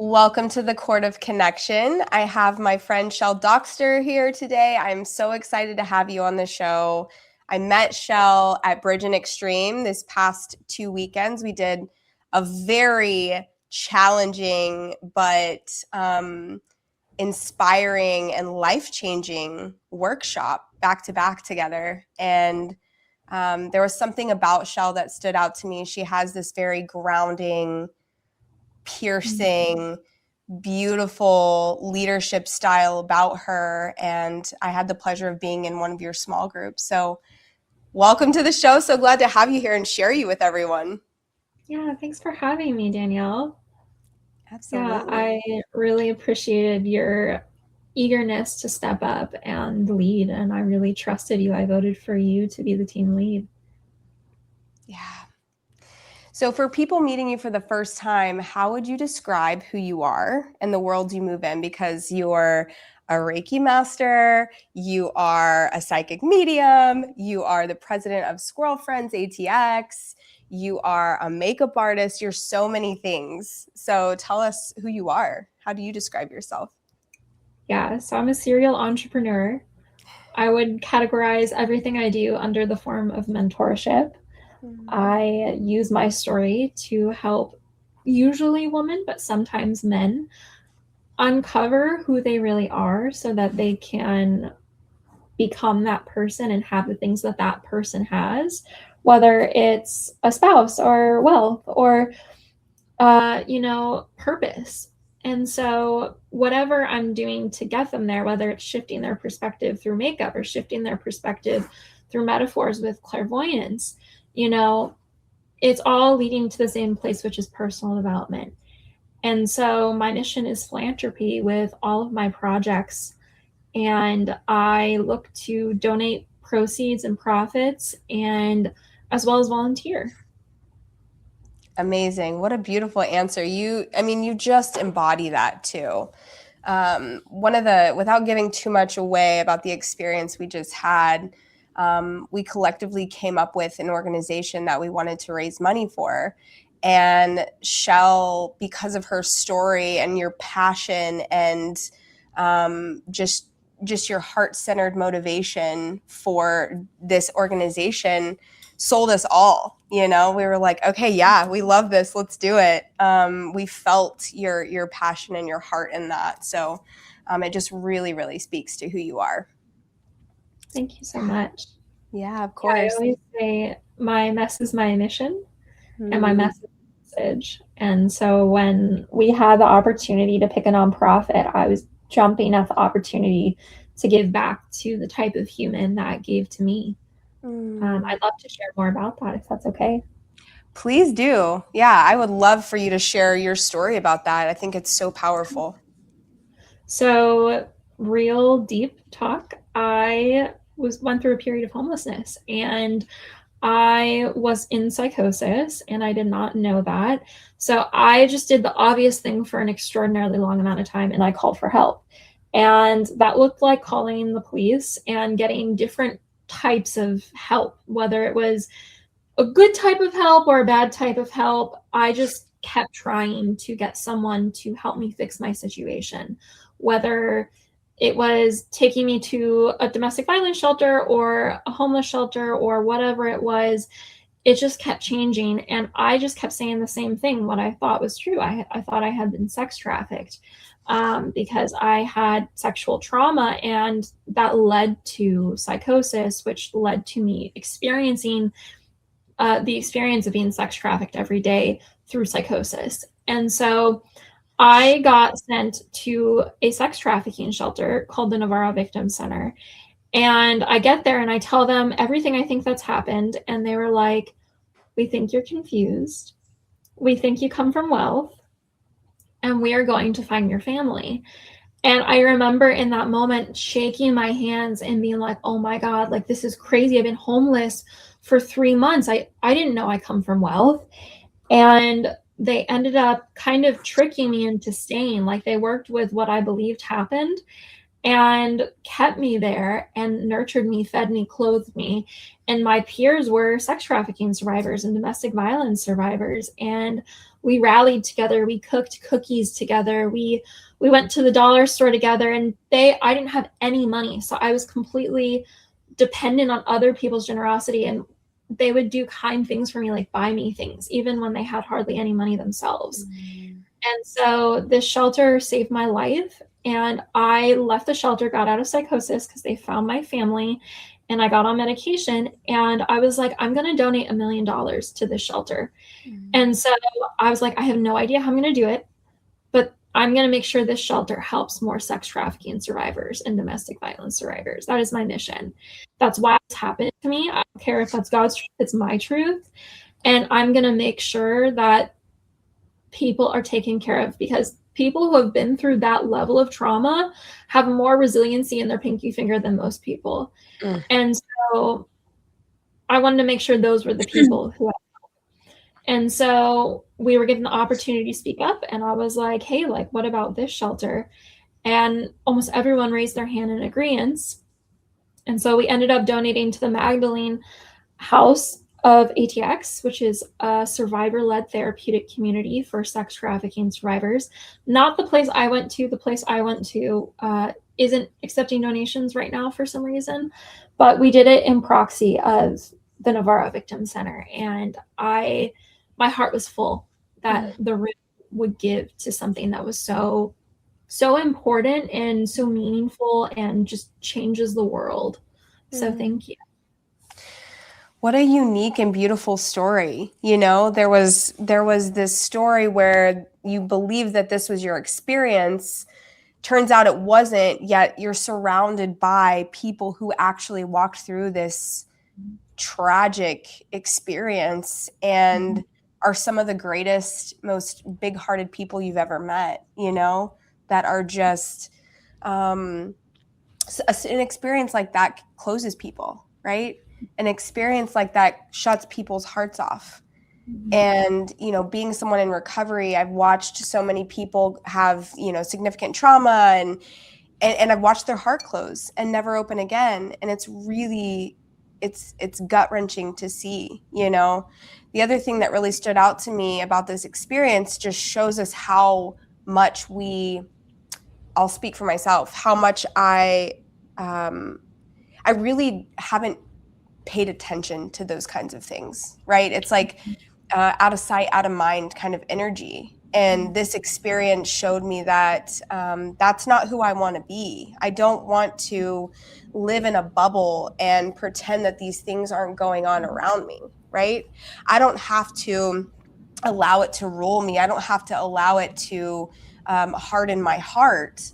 Welcome to the Court of Connection. I have my friend Shel Dockser here today. I'm so excited to have you on the show. I met Shel at Bridge and Extreme this past 2 weekends. We did a very challenging but inspiring and life-changing workshop back-to-back together. And there was something about Shel that stood out to me. She has this very grounding, piercing, beautiful leadership style about her. And I had the pleasure of being in one of your small groups. So welcome to the show. So glad to have you here and share you with everyone. Yeah, thanks for having me, Danielle. Absolutely. Yeah, I really appreciated your eagerness to step up and lead, and I really trusted you. I voted for you to be the team lead. Yeah. So for people meeting you for the first time, how would you describe who you are and the world you move in? Because you're a Reiki master, you are a psychic medium, you are the president of Squirrel Friends ATX, you are a makeup artist, you're so many things. So tell us who you are. How do you describe yourself? Yeah, so I'm a serial entrepreneur. I would categorize everything I do under the form of mentorship. I use my story to help usually women, but sometimes men, uncover who they really are so that they can become that person and have the things that that person has, whether it's a spouse or wealth or purpose. And so whatever I'm doing to get them there, whether it's shifting their perspective through makeup or shifting their perspective through metaphors with clairvoyance, it's all leading to the same place, which is personal development. And so my mission is philanthropy with all of my projects, and I look to donate proceeds and profits and as well as volunteer. Amazing. What a beautiful answer. You just embody that too. Without giving too much away about the experience we just had, we collectively came up with an organization that we wanted to raise money for. And Shel, because of her story and your passion and just your heart-centered motivation for this organization, sold us all. We were like, okay, yeah, we love this, let's do it. We felt your passion and your heart in that. So it just really, really speaks to who you are. Thank you so much. Yeah, of Yeah, I course. always say my mess is my mission and my message is my message. And so when we had the opportunity to pick a nonprofit, I was jumping at the opportunity to give back to the type of human that gave to me. I'd love to share more about that if that's okay. Please do. Yeah, I would love for you to share your story about that. I think it's so powerful. So, real deep talk. I went through a period of homelessness, and I was in psychosis, and I did not know that. So I just did the obvious thing for an extraordinarily long amount of time, and I called for help. And that looked like calling the police and getting different types of help, whether it was a good type of help or a bad type of help. I just kept trying to get someone to help me fix my situation, whether it was taking me to a domestic violence shelter or a homeless shelter or whatever it was. It just kept changing, and I just kept saying the same thing, what I thought was true. I thought I had been sex trafficked because I had sexual trauma, and that led to psychosis, which led to me experiencing the experience of being sex trafficked every day through psychosis. And so I got sent to a sex trafficking shelter called the Navarro Victim Center. And I get there and I tell them everything I think that's happened. And they were like, we think you're confused. We think you come from wealth. And we are going to find your family. And I remember in that moment shaking my hands and being like, oh my God, like this is crazy. I've been homeless for 3 months. I didn't know I come from wealth. And they ended up kind of tricking me into staying. Like they worked with what I believed happened and kept me there and nurtured me, fed me, clothed me. And my peers were sex trafficking survivors and domestic violence survivors. And we rallied together. We cooked cookies together. We went to the dollar store together, and I didn't have any money. So I was completely dependent on other people's generosity, and they would do kind things for me, like buy me things, even when they had hardly any money themselves. And so this shelter saved my life. And I left the shelter, got out of psychosis because they found my family, and I got on medication. And I was like, I'm going to donate $1 million to this shelter. And so I was like, I have no idea how I'm going to do it, but I'm going to make sure this shelter helps more sex trafficking survivors and domestic violence survivors. That is my mission. That's why it's happened to me. I don't care if that's God's truth, it's my truth. And I'm going to make sure that people are taken care of, because people who have been through that level of trauma have more resiliency in their pinky finger than most people. And so I wanted to make sure those were the people who. And so we were given the opportunity to speak up, and I was like, hey, like, what about this shelter? And almost everyone raised their hand in agreement. And so we ended up donating to the Magdalene House of ATX, which is a survivor-led therapeutic community for sex trafficking survivors. Not the place I went to. The place I went to isn't accepting donations right now for some reason, but we did it in proxy of the Navarro Victim Center. And my heart was full that the room would give to something that was so important and so meaningful and just changes the world. So thank you. What a unique and beautiful story. You know, there was this story where you believed that this was your experience. Turns out it wasn't, yet you're surrounded by people who actually walked through this tragic experience and are some of the greatest, most big-hearted people you've ever met, you know, that are just an experience like that closes people, right? An experience like that shuts people's hearts off. And, you know, being someone in recovery, I've watched so many people have, you know, significant trauma and I've watched their heart close and never open again. And it's really, it's gut-wrenching to see, you know. The other thing that really stood out to me about this experience just shows us how much I'll speak for myself, how much I really haven't paid attention to those kinds of things, right? It's like out of sight, out of mind kind of energy. And this experience showed me that that's not who I want to be. I don't want to live in a bubble and pretend that these things aren't going on around me, right? I don't have to allow it to rule me. I don't have to allow it to harden my heart.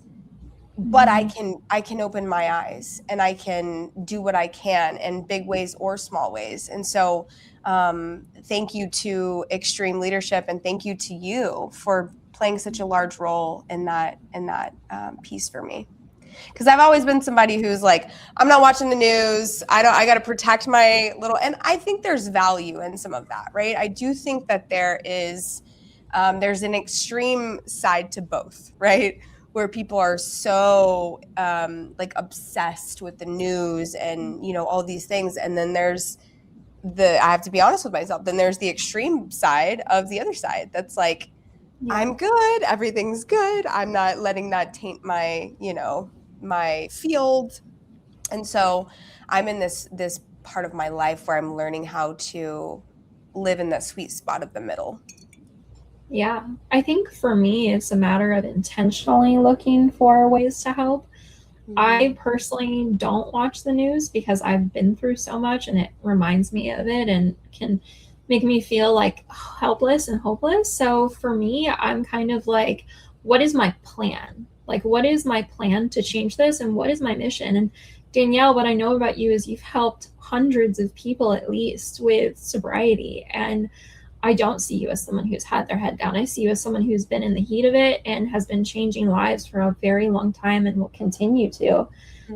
But I can open my eyes and I can do what I can in big ways or small ways. And so thank you to Extreme Leadership, and thank you to you for playing such a large role in that piece for me. Because I've always been somebody who's like, I'm not watching the news. I got to protect my little, and I think there's value in some of that, right? I do think that there's an extreme side to both, right? Where people are so like obsessed with the news and, you know, all these things. And then there's I have to be honest with myself, then there's the extreme side of the other side. That's like, I'm good. Everything's good. I'm not letting that taint my, you know, my field. And so I'm in this part of my life where I'm learning how to live in that sweet spot of the middle. Yeah, I think for me, it's a matter of intentionally looking for ways to help. I personally don't watch the news because I've been through so much and it reminds me of it and can make me feel like helpless and hopeless. So for me, I'm kind of like, what is my plan? Like, what is my plan to change this? And what is my mission? And Danielle, what I know about you is you've helped hundreds of people at least with sobriety. And I don't see you as someone who's had their head down. I see you as someone who's been in the heat of it and has been changing lives for a very long time and will continue to.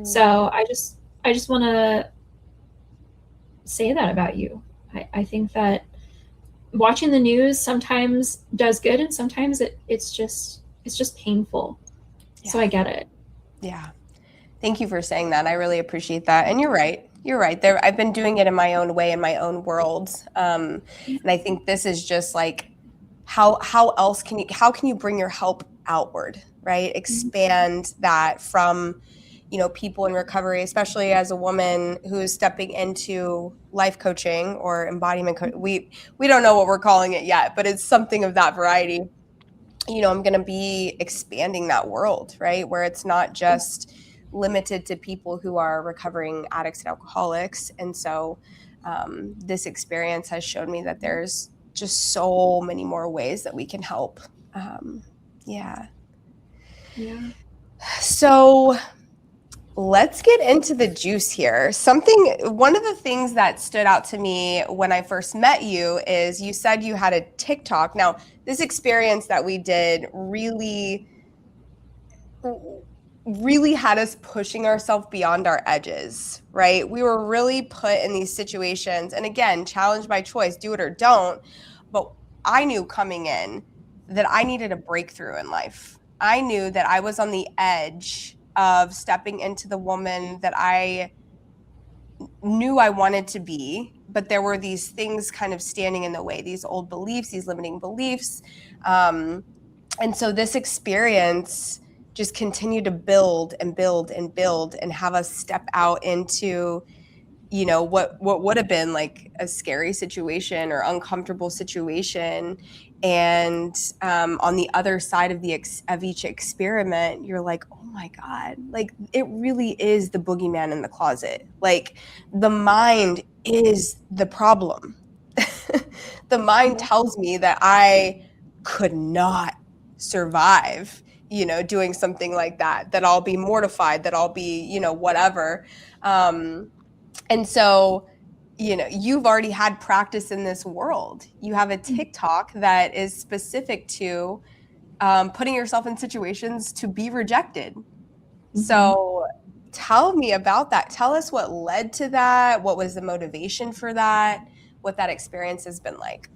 So I just want to say that about you. I think that watching the news sometimes does good and sometimes it's just painful. Yeah. So I get it. Yeah. Thank you for saying that. I really appreciate that. And you're right. You're right. I've been doing it in my own way, in my own world. And I think this is just like how else can you bring your help outward, right? Expand that from, people in recovery, especially as a woman who is stepping into life coaching or embodiment we don't know what we're calling it yet, but it's something of that variety. I'm going to be expanding that world, right? Where it's not just limited to people who are recovering addicts and alcoholics. And so this experience has shown me that there's just so many more ways that we can help. Yeah. So let's get into the juice here. One of the things that stood out to me when I first met you is you said you had a TikTok. Now, this experience that we did really had us pushing ourselves beyond our edges, right? We were really put in these situations, and again, challenge by choice, do it or don't. But I knew coming in that I needed a breakthrough in life. I knew that I was on the edge of stepping into the woman that I knew I wanted to be, but there were these things kind of standing in the way, these old beliefs, these limiting beliefs. And so this experience just continued to build and build and build and have us step out into, what would have been like a scary situation or uncomfortable situation. And on the other side of each experiment, you're like, oh my God, like it really is the boogeyman in the closet. Like the mind is the problem. The mind tells me that I could not survive, doing something like that I'll be mortified, that I'll be, whatever. And so, you've already had practice in this world. You have a TikTok that is specific to putting yourself in situations to be rejected. Mm-hmm. So tell me about that. Tell us what led to that. What was the motivation for that? What that experience has been like.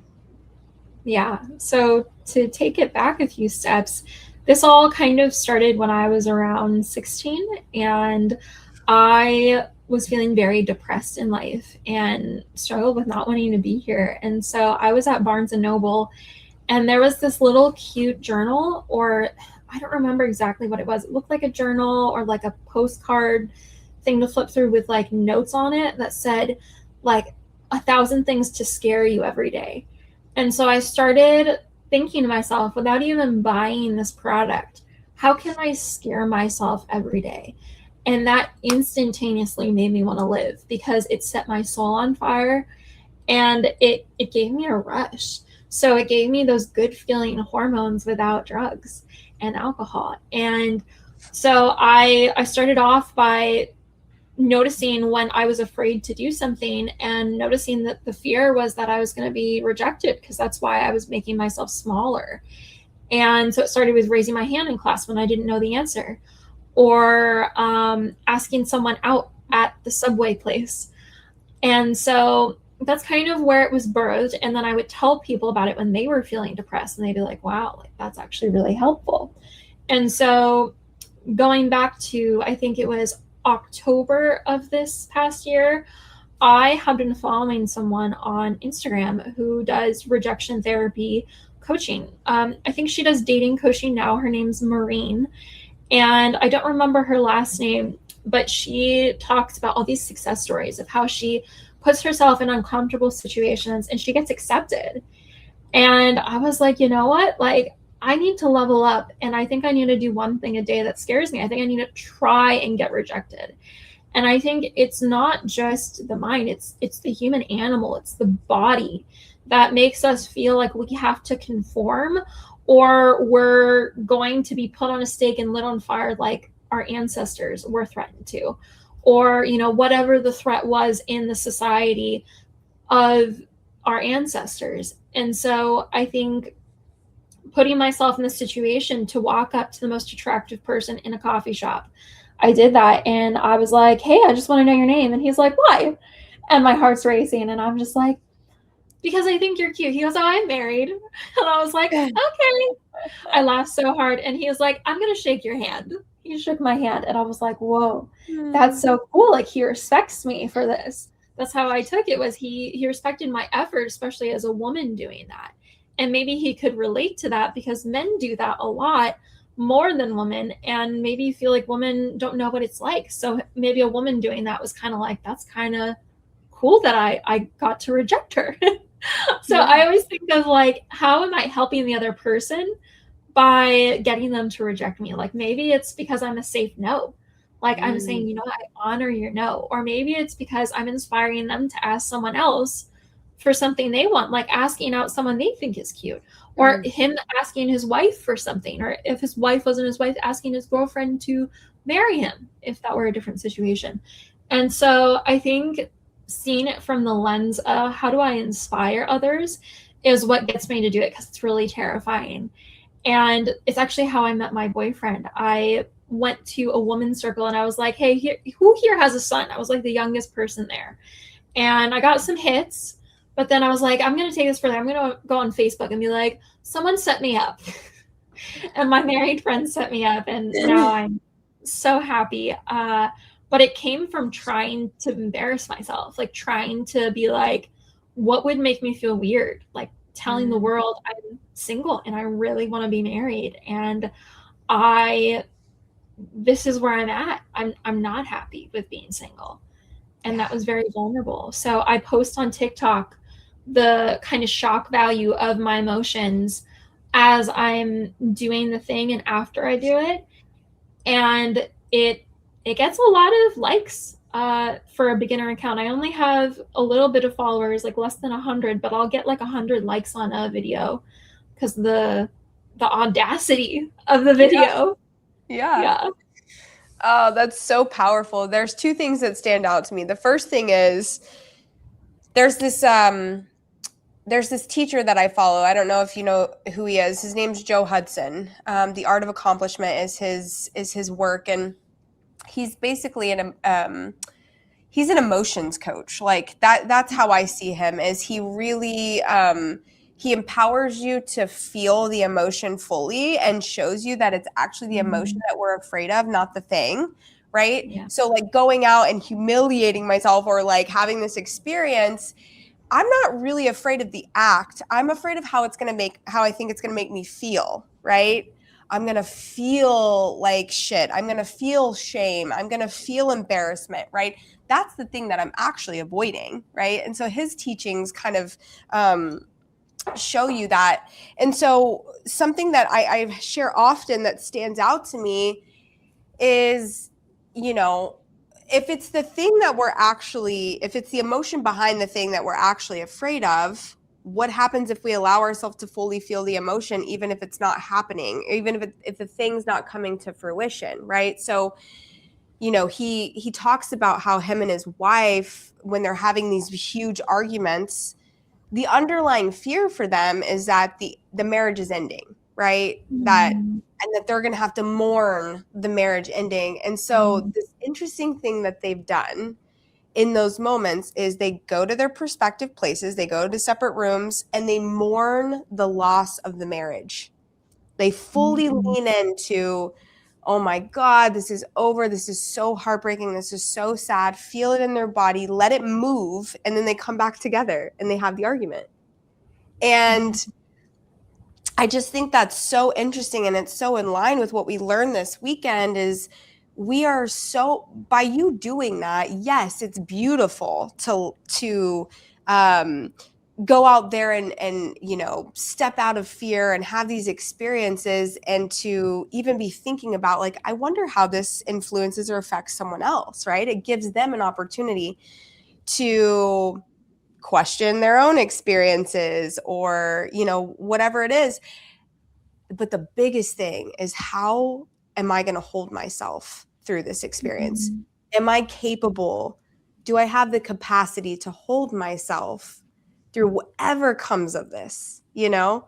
Yeah. So to take it back a few steps, this all kind of started when I was around 16, and I was feeling very depressed in life and struggled with not wanting to be here. And so I was at Barnes and Noble, and there was this little cute journal, or I don't remember exactly what it was. It looked like a journal or like a postcard thing to flip through with like notes on it that said like 1,000 things to scare you every day. And so I started thinking to myself, without even buying this product, how can I scare myself every day? And that instantaneously made me want to live, because it set my soul on fire, and it gave me a rush. So it gave me those good feeling hormones without drugs and alcohol. And so I started off by noticing when I was afraid to do something, and noticing that the fear was that I was going to be rejected, because that's why I was making myself smaller. And so it started with raising my hand in class when I didn't know the answer, or asking someone out at the subway place. And so that's kind of where it was birthed. And then I would tell people about it when they were feeling depressed, and they'd be like, wow, like that's actually really helpful. And so going back to, I think it was October of this past year, I have been following someone on Instagram who does rejection therapy coaching. I think she does dating coaching now. Her name's Maureen, and I don't remember her last name, but she talks about all these success stories of how she puts herself in uncomfortable situations and she gets accepted. And I was like, you know what? Like, I need to level up, and I think I need to do one thing a day that scares me. I think I need to try and get rejected. And I think it's not just the mind, it's the human animal, it's the body that makes us feel like we have to conform, or we're going to be put on a stake and lit on fire like our ancestors were threatened to, or, whatever the threat was in the society of our ancestors. And so I think putting myself in the situation to walk up to the most attractive person in a coffee shop, I did that, and I was like, hey, I just want to know your name. And he's like, why? And my heart's racing, and I'm just like, because I think you're cute. He goes, oh, I'm married. And I was like, okay. I laughed so hard, and he was like, I'm going to shake your hand. He shook my hand, and I was like, whoa, that's so cool. Like, he respects me for this. That's how I took it, was he respected my effort, especially as a woman doing that. And maybe he could relate to that because men do that a lot more than women. And maybe you feel like women don't know what it's like. So maybe a woman doing that was kind of like, that's kind of cool that I got to reject her. So Yeah. I always think of like, how am I helping the other person by getting them to reject me? Like maybe it's because I'm a safe no. Like I'm saying, you know, I honor your no. Or maybe it's because I'm inspiring them to ask someone else for something they want, like asking out someone they think is cute, or him asking his wife for something, or if his wife wasn't his wife, asking his girlfriend to marry him if that were a different situation. And so I think seeing it from the lens of how do I inspire others is what gets me to do it, because it's really terrifying. And it's actually how I met my boyfriend. I went to a woman's circle and I was like, hey, who here has a son? I was like the youngest person there. And I got some hits, but then I was like, I'm going to take this further. I'm going to go on Facebook and be like, someone set me up. And my married friend set me up. And now I'm so happy. But it came from trying to embarrass myself, like trying to be like, what would make me feel weird? Like telling the world I'm single and I really want to be married. And this is where I'm at. I'm not happy with being single. And that was very vulnerable. So I post on TikTok the kind of shock value of my emotions as I'm doing the thing and after I do it. And it gets a lot of likes for a beginner account. I only have a little bit of followers, like less than 100, but I'll get like 100 likes on a video because the audacity of the video. Yeah. Oh, that's so powerful. There's two things that stand out to me. The first thing is there's this teacher that I follow. I don't know if you know who he is. His name's Joe Hudson. The Art of Accomplishment is his work, and he's basically he's an emotions coach. Like that's how I see him. Is he really he empowers you to feel the emotion fully and shows you that it's actually the emotion that we're afraid of, not the thing, right? Yeah. So like going out and humiliating myself or like having this experience, I'm not really afraid of the act. I'm afraid of how I think it's going to make me feel, right? I'm going to feel like shit. I'm going to feel shame. I'm going to feel embarrassment, right? That's the thing that I'm actually avoiding, right? And so his teachings kind of show you that. And so something that I share often that stands out to me is, you know, if it's the emotion behind the thing that we're actually afraid of, what happens if we allow ourselves to fully feel the emotion, even if it's not happening, even if the thing's not coming to fruition, right? So, you know, he talks about how him and his wife, when they're having these huge arguments, the underlying fear for them is that the marriage is ending, right? And that they're going to have to mourn the marriage ending. And so this interesting thing that they've done in those moments is they go to their prospective places, they go to separate rooms, and they mourn the loss of the marriage. They fully lean into, oh my God, this is over. This is so heartbreaking. This is so sad. Feel it in their body, let it move. And then they come back together and they have the argument. And I just think that's so interesting, and it's so in line with what we learned this weekend is we are so, by you doing that, yes, it's beautiful to go out there and you know, step out of fear and have these experiences, and to even be thinking about like, I wonder how this influences or affects someone else, right? It gives them an opportunity to question their own experiences or, you know, whatever it is. But the biggest thing is, how am I going to hold myself through this experience? Am I capable? Do I have the capacity to hold myself through whatever comes of this, you know?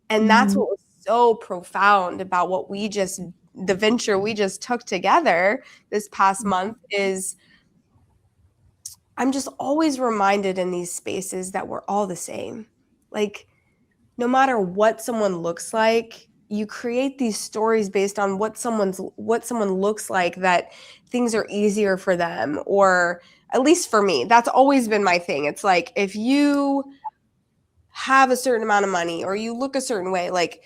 And that's what was so profound about the venture we just took together this past month is I'm just always reminded in these spaces that we're all the same. Like, no matter what someone looks like, you create these stories based on what someone looks like, that things are easier for them, or at least for me, that's always been my thing. It's like, if you have a certain amount of money or you look a certain way. Like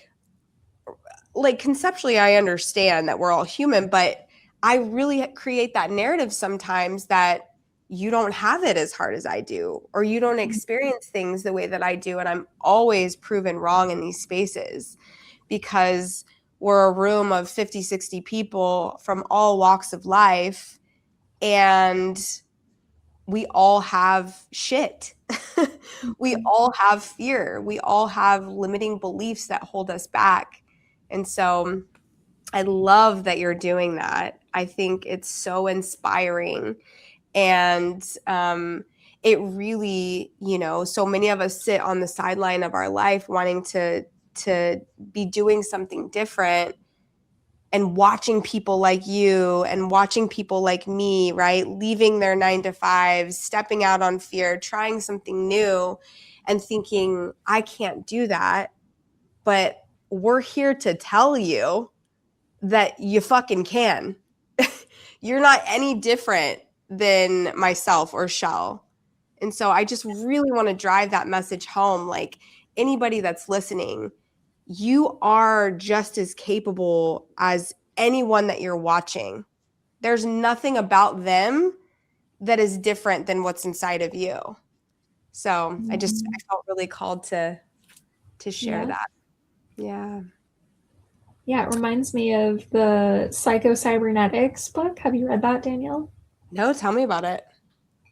conceptually, I understand that we're all human, but I really create that narrative sometimes that you don't have it as hard as I do, or you don't experience things the way that I do. And I'm always proven wrong in these spaces because we're a room of 50, 60 people from all walks of life. And we all have shit. We all have fear. We all have limiting beliefs that hold us back. And so I love that you're doing that. I think it's so inspiring. And it really, so many of us sit on the sideline of our life wanting to be doing something different, and watching people like you and watching people like me, right, leaving their 9-to-5s, stepping out on fear, trying something new, and thinking, I can't do that. But we're here to tell you that you fucking can. You're not any different than myself or Shel. And so I just really want to drive that message home. Like, anybody that's listening, you are just as capable as anyone that you're watching. There's nothing about them that is different than what's inside of you. So I felt really called to share that. Yeah. Yeah, it reminds me of the Psycho-Cybernetics book. Have you read that, Danielle? No, tell me about it.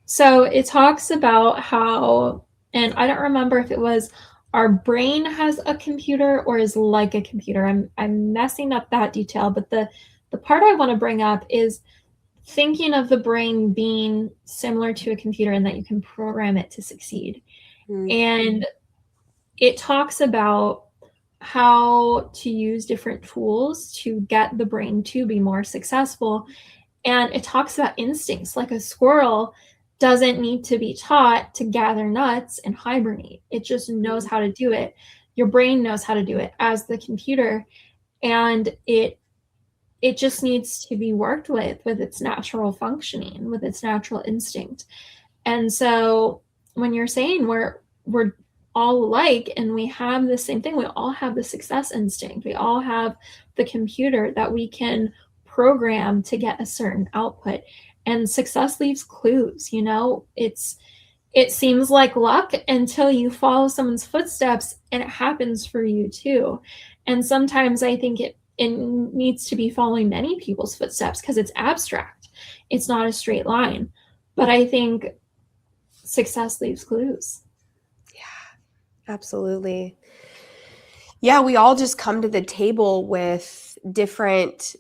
So it talks about how, and I don't remember if it was our brain has a computer or is like a computer. I'm messing up that detail, but the part I want to bring up is thinking of the brain being similar to a computer and that you can program it to succeed. And it talks about how to use different tools to get the brain to be more successful. And it talks about instincts, like a squirrel doesn't need to be taught to gather nuts and hibernate. It just knows how to do it. Your brain knows how to do it as the computer. And it just needs to be worked with its natural functioning, with its natural instinct. And so when you're saying we're all alike and we have the same thing, we all have the success instinct, we all have the computer that we can program to get a certain output. And success leaves clues. It seems like luck until you follow someone's footsteps and it happens for you too. And sometimes I think it needs to be following many people's footsteps because it's abstract, it's not a straight line. But I think success leaves clues. Yeah, absolutely. Yeah, we all just come to the table with different,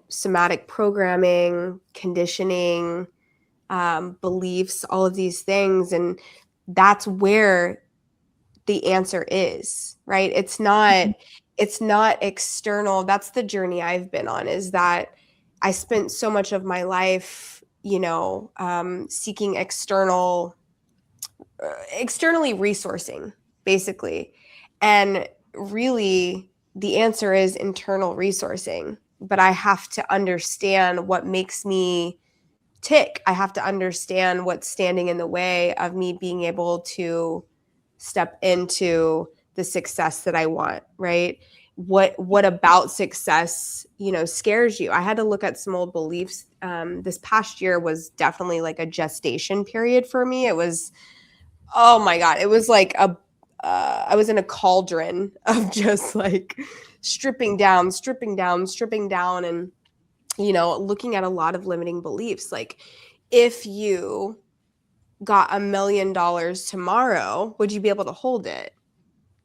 somatic programming, conditioning, beliefs, all of these things. And that's where the answer is, right? It's not external. That's the journey I've been on, is that I spent so much of my life, seeking externally resourcing, basically. And really the answer is internal resourcing. But I have to understand what makes me tick. I have to understand what's standing in the way of me being able to step into the success that I want, right? What about success, scares you? I had to look at some old beliefs. This past year was definitely like a gestation period for me. It was, oh my God, it was like I was in a cauldron of just like stripping down, and looking at a lot of limiting beliefs. Like, if you got $1 million tomorrow, would you be able to hold it?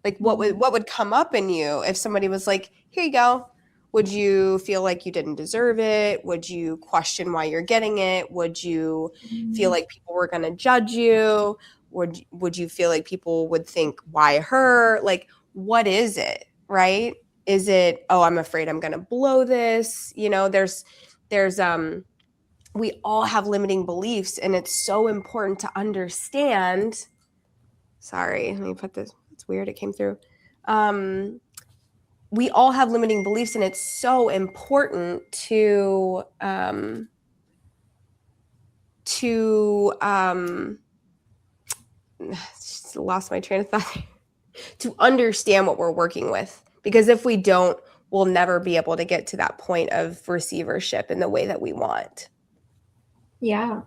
Like, what would come up in you if somebody was like, here you go? Would you feel like you didn't deserve it? Would you question why you're getting it? Would you feel like people were going to judge you? Would you feel like people would think, why her? Like, what is it, right? Is it, oh, I'm afraid I'm going to blow this? There's we all have limiting beliefs, and it's so important to understand. Sorry, let me put this. It's weird. It came through. We all have limiting beliefs, and it's so important to lost my train of thought. to understand what we're working with. Because if we don't, we'll never be able to get to that point of receivership in the way that we want. Yeah.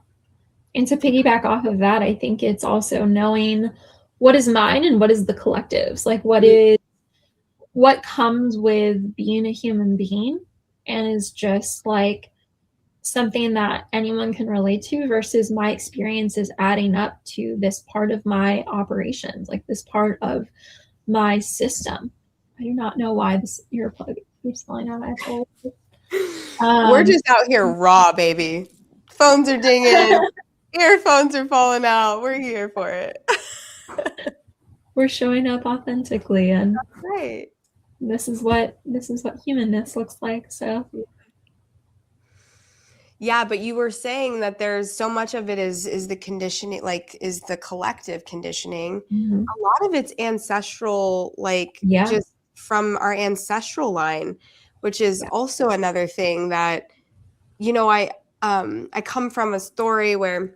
And to piggyback off of that, I think it's also knowing what is mine and what is the collective's. Like what comes with being a human being and is just like something that anyone can relate to versus my experiences adding up to this part of my operations, like this part of my system. I do not know why this earplug keeps falling out. I apologize. We're just out here raw, baby. Phones are dinging. Earphones are falling out. We're here for it. We're showing up authentically, and right. this is what humanness looks like. So yeah, but you were saying that there's so much of it is the conditioning, like is the collective conditioning. mm-hmm. A lot of it's ancestral, like just from our ancestral line, which is also another thing that, you know, I come from a story where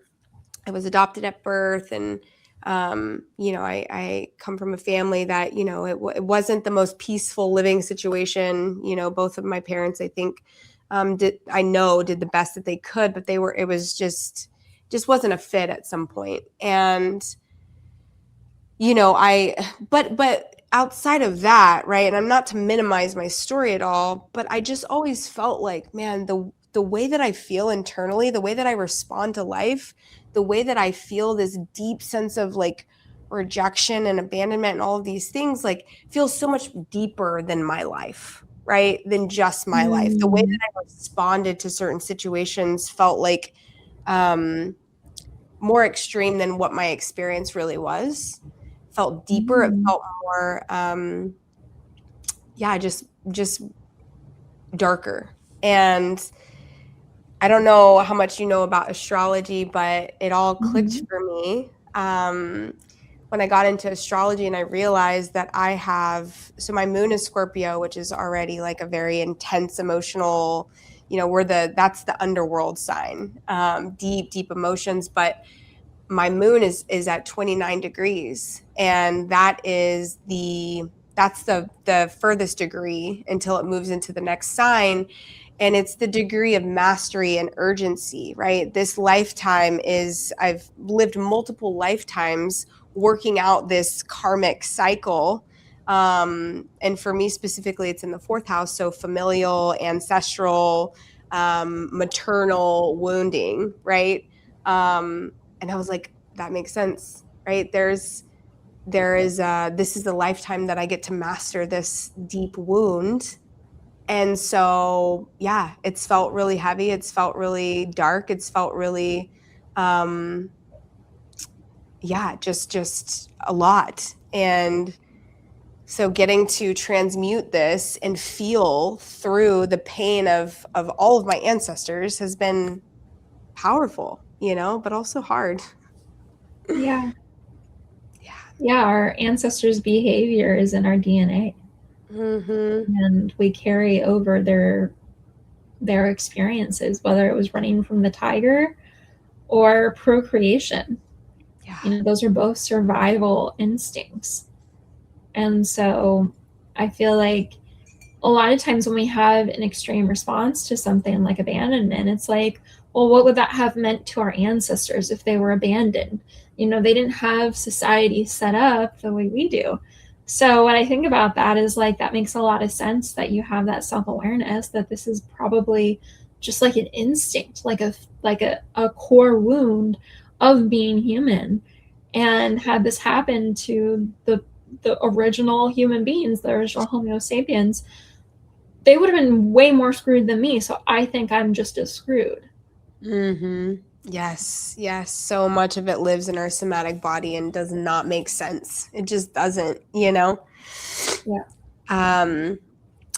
I was adopted at birth, and you know, I come from a family that, you know, it wasn't the most peaceful living situation. You know, both of my parents, I think, did the best that they could, but it was just wasn't a fit at some point. And, you know, but outside of that, right, and I'm not to minimize my story at all, but I just always felt like, man, the way that I feel internally, the way that I respond to life, the way that I feel this deep sense of like rejection and abandonment and all of these things, like feels so much deeper than my life, right? Than just my life. The way that I responded to certain situations felt like more extreme than what my experience really was. Felt deeper. It felt more, just darker. And I don't know how much you know about astrology, but it all clicked for me when I got into astrology, and I realized that so my moon is Scorpio, which is already like a very intense emotional, you know, that's the underworld sign, deep emotions. But my moon is at 29 degrees, and that's the furthest degree until it moves into the next sign. And it's the degree of mastery and urgency, right? This lifetime I've lived multiple lifetimes working out this karmic cycle. And for me specifically, it's in the 4th house. So familial, ancestral, maternal wounding, right? And I was like, that makes sense, right? This is the lifetime that I get to master this deep wound. And so, yeah, it's felt really heavy. It's felt really dark. It's felt really, just a lot. And so getting to transmute this and feel through the pain of all of my ancestors has been powerful, you know, but also hard. Yeah, our ancestors' behavior is in our DNA. And we carry over their experiences, whether it was running from the tiger or procreation. You know, those are both survival instincts. And so I feel like a lot of times when we have an extreme response to something like abandonment, it's like, well, what would that have meant to our ancestors if they were abandoned? You know, they didn't have society set up the way we do. So what I think about that is like, that makes a lot of sense that you have that self-awareness that this is probably just like an instinct, like a core wound of being human. And had this happened to the original human beings, the original Homo sapiens, they would have been way more screwed than me. So I think I'm just as screwed. Yes. So much of it lives in our somatic body and does not make sense. It just doesn't, you know? Yeah.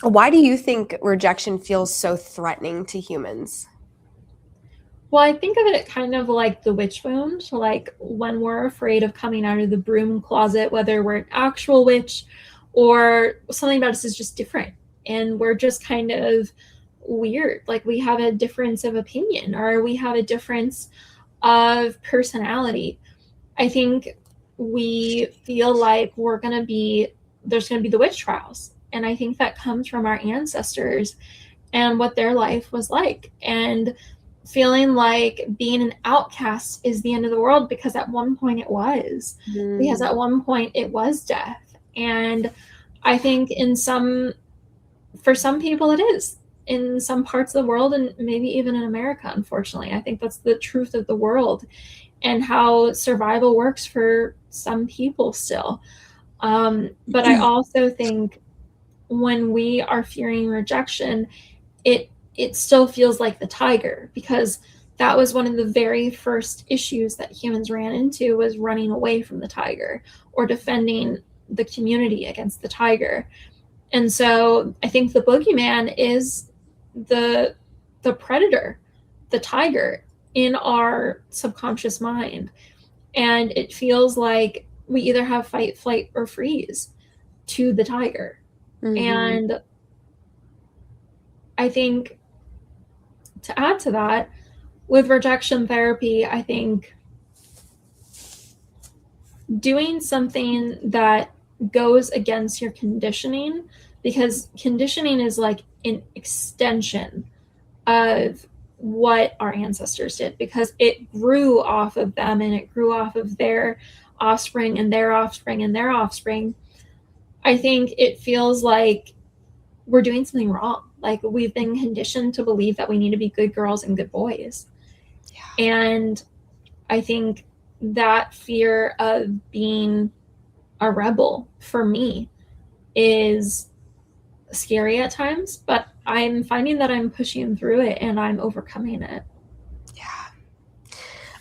Why do you think rejection feels so threatening to humans? Well, I think of it kind of like the witch wound, like when we're afraid of coming out of the broom closet, whether we're an actual witch or something about us is just different. And we're just kind of weird. Like we have a difference of opinion or we have a difference of personality. I think we feel like there's going to be the witch trials. And I think that comes from our ancestors and what their life was like, and feeling like being an outcast is the end of the world, because at one point it was. Because at one point it was death. And I think for some people it is. In some parts of the world, and maybe even in America, unfortunately. I think that's the truth of the world and how survival works for some people still. But I also think when we are fearing rejection, it still feels like the tiger, because that was one of the very first issues that humans ran into, was running away from the tiger or defending the community against the tiger. And so I think the boogeyman is the predator, the tiger in our subconscious mind. And it feels like we either have fight, flight, or freeze to the tiger. And I think, to add to that, with rejection therapy, I think doing something that goes against your conditioning, because conditioning is like an extension of what our ancestors did, because it grew off of them, and it grew off of their offspring and their offspring and their offspring. I think it feels like we're doing something wrong. Like, we've been conditioned to believe that we need to be good girls and good boys. Yeah. And I think that fear of being a rebel, for me, is scary at times, but I'm finding that I'm pushing through it and I'm overcoming it. Yeah.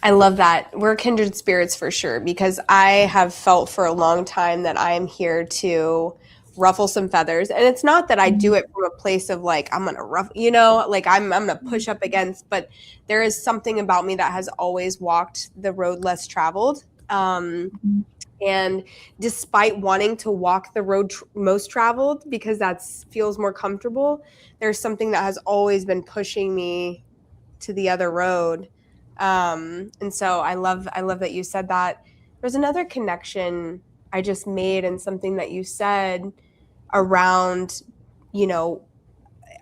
I love that. We're kindred spirits for sure, because I have felt for a long time that I am here to ruffle some feathers. And it's not that I do it from a place of like, I'm going to like I'm going to push up against, but there is something about me that has always walked the road less traveled. And despite wanting to walk the road most traveled, because that feels more comfortable, there's something that has always been pushing me to the other road. And so I love that you said that. There's another connection I just made, and something that you said around,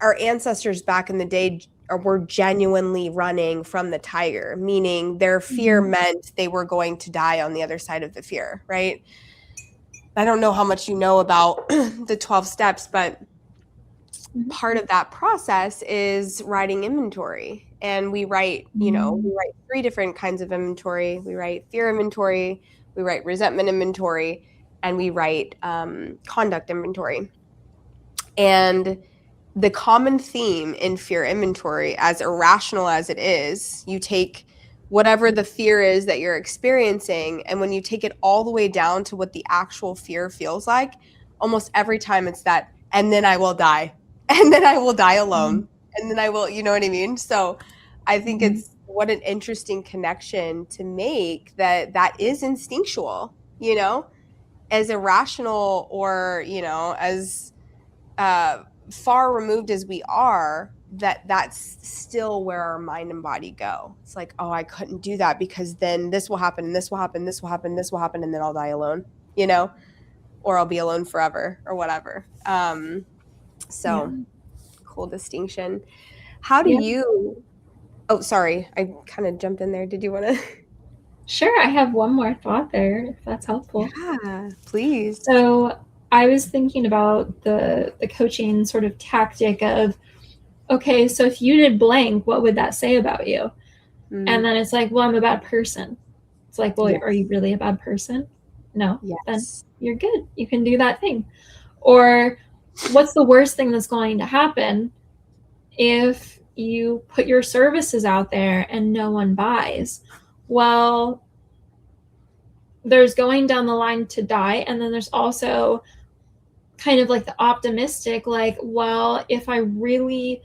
our ancestors back in the day were genuinely running from the tiger, meaning their fear meant they were going to die on the other side of the fear, right? I don't know how much you know about the 12 steps, but part of that process is writing inventory. And we write, we write 3 different kinds of inventory. We write fear inventory, we write resentment inventory, and we write conduct inventory. And the common theme in fear inventory, as irrational as it is, you take whatever the fear is that you're experiencing, and when you take it all the way down to what the actual fear feels like, almost every time it's that, and then I will die, and then I will die alone, and then I will, you know what I mean? So I think it's what an interesting connection to make, that is instinctual, as irrational or, as far removed as we are, that's still where our mind and body go. It's like, oh, I couldn't do that because then this will happen, and this will happen, this will happen, this will happen, and then I'll die alone, or I'll be alone forever or whatever. Cool distinction. How do you, oh, sorry, I kind of jumped in there. Did you want to? Sure, I have one more thought there, if that's helpful. Yeah, please. So I was thinking about the coaching sort of tactic of, okay, so if you did blank, what would that say about you? And then it's like, well, I'm a bad person. It's like, well, are you really a bad person? No. Yes. Then you're good. You can do that thing. Or what's the worst thing that's going to happen if you put your services out there and no one buys? Well, there's going down the line to die, and then there's also kind of like the optimistic, like, well, if I really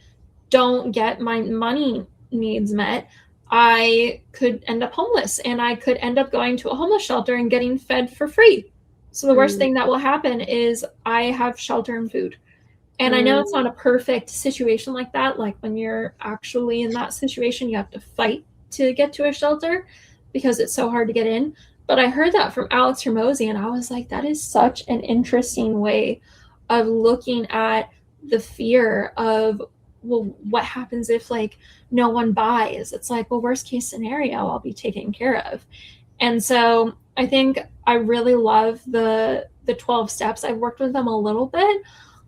don't get my money needs met, I could end up homeless, and I could end up going to a homeless shelter and getting fed for free. So the worst thing that will happen is I have shelter and food. And I know it's not a perfect situation like that. Like, when you're actually in that situation, you have to fight to get to a shelter because it's so hard to get in. But I heard that from Alex Hermosi, and I was like, that is such an interesting way of looking at the fear of, well, what happens if like no one buys? It's like, well, worst case scenario, I'll be taken care of. And so I think I really love the 12 steps. I've worked with them a little bit,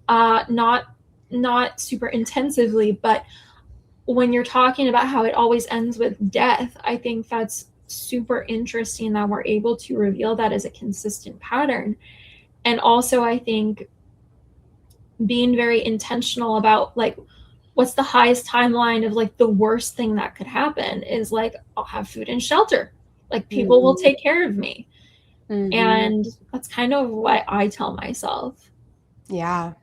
not super intensively, but when you're talking about how it always ends with death, I think that's super interesting that we're able to reveal that as a consistent pattern. And also, I think being very intentional about like what's the highest timeline of like the worst thing that could happen is like, I'll have food and shelter. Like people will take care of me. And that's kind of what I tell myself. Yeah.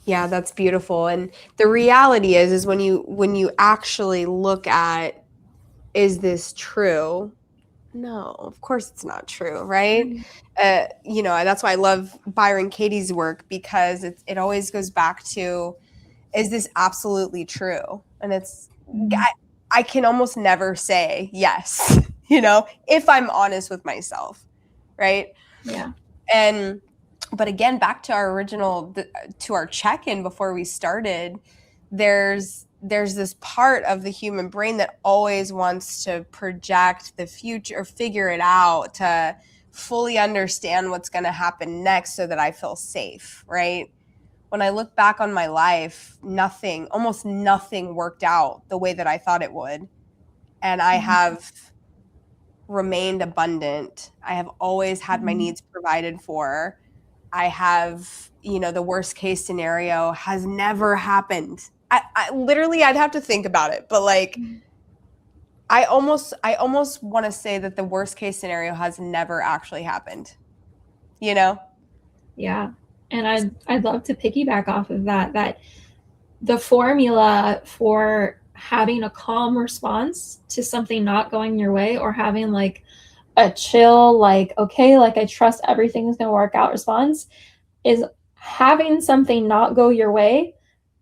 Yeah, that's beautiful. And the reality is when you actually look at, is this true? No, of course it's not true, right? That's why I love Byron Katie's work, because it always goes back to, is this absolutely true? And I can almost never say yes, if I'm honest with myself, right? Yeah. But again, back to our to our check-in before we started, there's this part of the human brain that always wants to project the future or figure it out to fully understand what's going to happen next so that I feel safe, right? When I look back on my life, almost nothing worked out the way that I thought it would. And I have remained abundant. I have always had my needs provided for. I have, the worst case scenario has never happened. I literally, I'd have to think about it, but like, I almost want to say that the worst case scenario has never actually happened, Yeah. And I'd love to piggyback off of that the formula for having a calm response to something not going your way, or having like a chill, like, okay, like I trust everything's going to work out response, is having something not go your way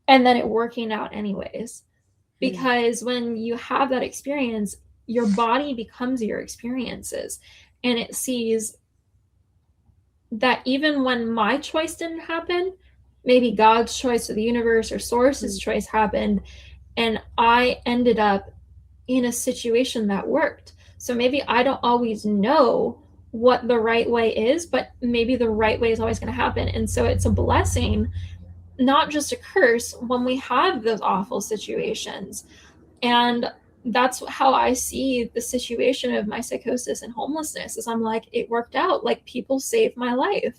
and then it working out anyways. Because when you have that experience, your body becomes your experiences, and it sees that even when my choice didn't happen, maybe God's choice or the universe or source's choice happened, and I ended up in a situation that worked. So maybe I don't always know what the right way is, but maybe the right way is always going to happen. And so it's a blessing, not just a curse, when we have those awful situations. And that's how I see the situation of my psychosis and homelessness, is I'm like, it worked out. Like people saved my life.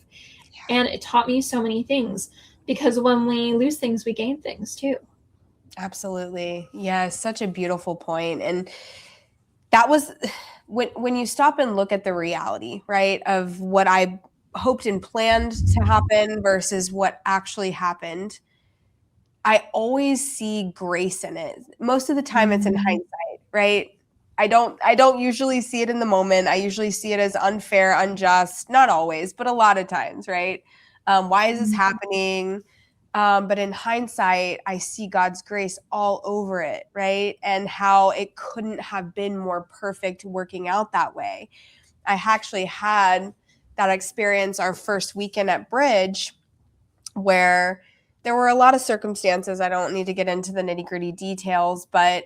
And it taught me so many things, because when we lose things, we gain things too. Absolutely. Yeah, such a beautiful point. And that was when you stop and look at the reality, right, of what I hoped and planned to happen versus what actually happened. I always see grace in it. Most of the time it's in hindsight, right? I don't usually see it in the moment. I usually see it as unfair, unjust, not always, but a lot of times, right? Why is this happening? But in hindsight, I see God's grace all over it, right? And how it couldn't have been more perfect working out that way. I actually had that experience our first weekend at Bridge, where there were a lot of circumstances. I don't need to get into the nitty-gritty details, but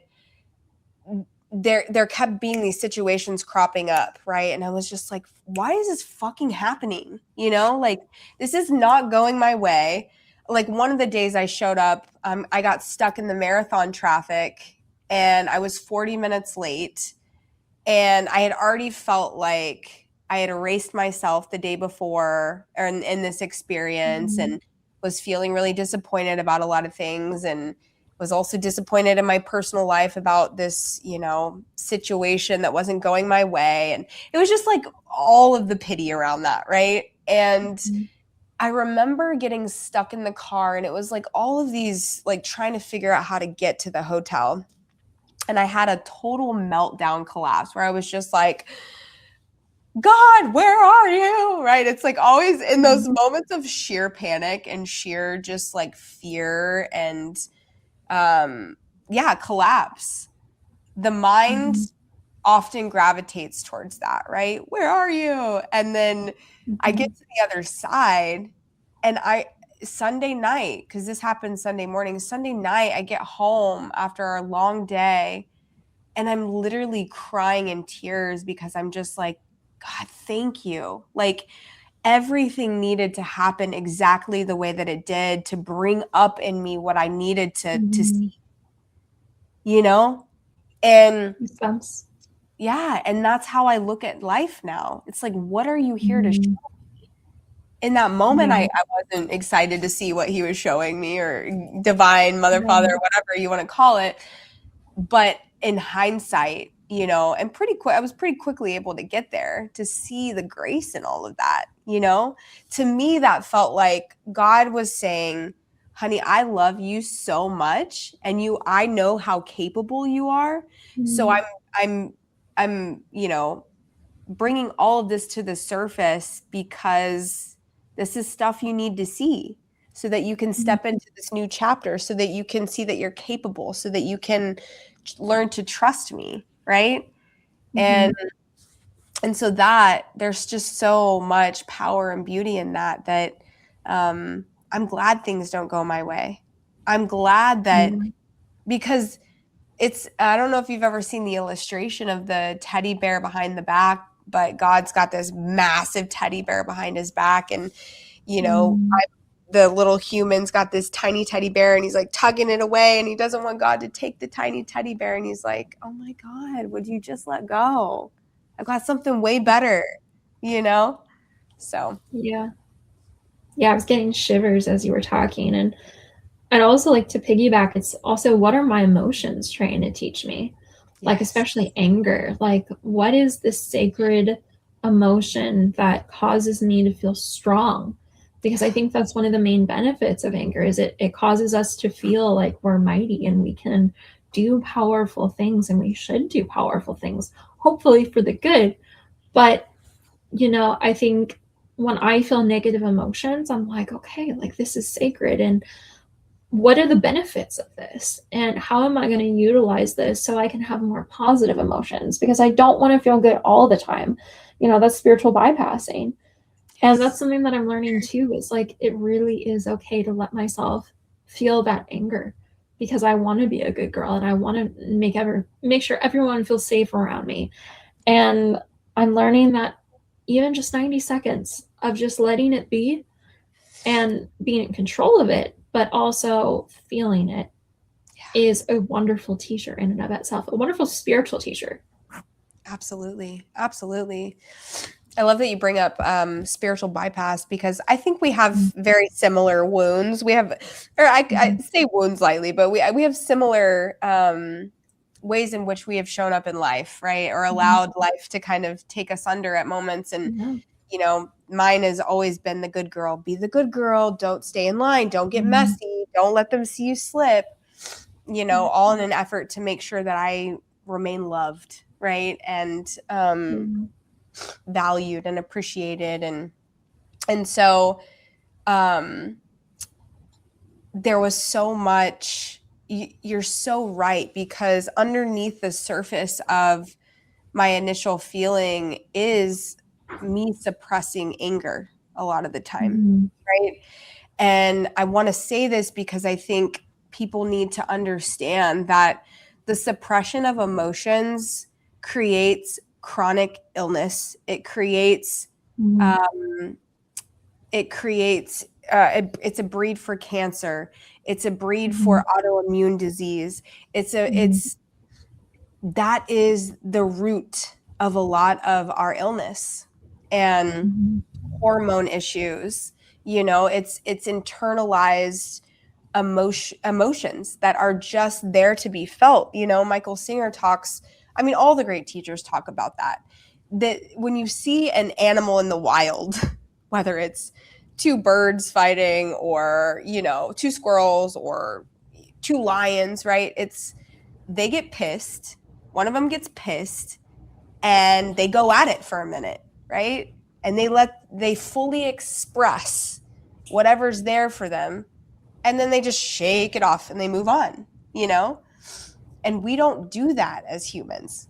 there kept being these situations cropping up, right? And I was just like, why is this fucking happening? Like, this is not going my way. Like, one of the days I showed up, I got stuck in the marathon traffic, and I was 40 minutes late, and I had already felt like I had erased myself the day before in this experience, and was feeling really disappointed about a lot of things, and was also disappointed in my personal life about this, situation that wasn't going my way. And it was just like all of the pity around that, right? And I remember getting stuck in the car, and it was like all of these, like trying to figure out how to get to the hotel. And I had a total meltdown collapse where I was just like, God, where are you? Right? It's like always in those moments of sheer panic and sheer just like fear and collapse. The mind often gravitates towards that, right? Where are you? And then I get to the other side, and Sunday night, because this happened Sunday morning, Sunday night, I get home after a long day, and I'm literally crying in tears because I'm just like, God, thank you. Like, everything needed to happen exactly the way that it did to bring up in me what I needed to see, you know? And Sense. yeah, and that's how I look at life now. It's like, what are you here to show? Mm-hmm. In that moment, Yeah. I wasn't excited to see what he was showing me, or divine mother, Yeah. father, whatever you want to call it. But in hindsight, and I was pretty quickly able to get there to see the grace in all of that. To me, that felt like God was saying, honey, I love you so much, and I know how capable you are. So Mm-hmm. I'm bringing all of this to the surface because this is stuff you need to see so that you can step into this new chapter, so that you can see that you're capable, so that you can learn to trust me, right? Mm-hmm. And so that there's just so much power and beauty in that I'm glad things don't go my way. I'm glad that, Yeah. because I don't know if you've ever seen the illustration of the teddy bear behind the back, but God's got this massive teddy bear behind his back. And, Mm-hmm. the little human's got this tiny teddy bear, and he's like tugging it away, and he doesn't want God to take the tiny teddy bear. And he's like, oh my God, would you just let go? I've got something way better, So, Yeah. Yeah, I was getting shivers as you were talking. And I'd also like to piggyback. It's also, what are my emotions trying to teach me? Like, yes. especially anger. Like, what is this sacred emotion that causes me to feel strong? Because I think that's one of the main benefits of anger is it causes us to feel like we're mighty and we can do powerful things, and we should do powerful things, hopefully for the good. But I think when I feel negative emotions, I'm like, okay, like this is sacred. And what are the benefits of this? And how am I going to utilize this so I can have more positive emotions? Because I don't want to feel good all the time. That's spiritual bypassing. And that's Yes. something that I'm learning too, is like, it really is okay to let myself feel that anger, because I want to be a good girl and I want to make sure everyone feels safe around me. And I'm learning that even just 90 seconds of just letting it be and being in control of it, but also feeling it, Yeah. is a wonderful teacher in and of itself, a wonderful spiritual teacher. Absolutely. Absolutely. I love that you bring up spiritual bypass, because I think we have very similar wounds. We have, or I Mhm. say wounds lightly, but we have similar ways in which we have shown up in life, right? Or Mhm. allowed life to kind of take us under at moments. And, Yeah. mine has always been the good girl. Be the good girl. Don't stay in line. Don't get Mhm. messy. Don't let them see you slip, all in an effort to make sure that I remain loved, right? And Mhm. valued and appreciated. And so um there was so much. You're so right, because underneath the surface of my initial feeling is me suppressing anger a lot of the time, Mhm. right? And I want to say this because I think people need to understand that the suppression of emotions creates chronic illness. Mhm. Um, it creates it's a breed for cancer. It's a breed Mhm. for autoimmune disease. Mhm. It's that is the root of a lot of our illness and Mhm. hormone issues. It's internalized emotions that are just there to be felt. Michael Singer talks, I mean, all the great teachers talk about that when you see an animal in the wild, whether it's two birds fighting, or two squirrels, or two lions, right? They get pissed, one of them gets pissed, and they go at it for a minute, right? And they fully express whatever's there for them, and then they just shake it off and they move on. And we don't do that as humans.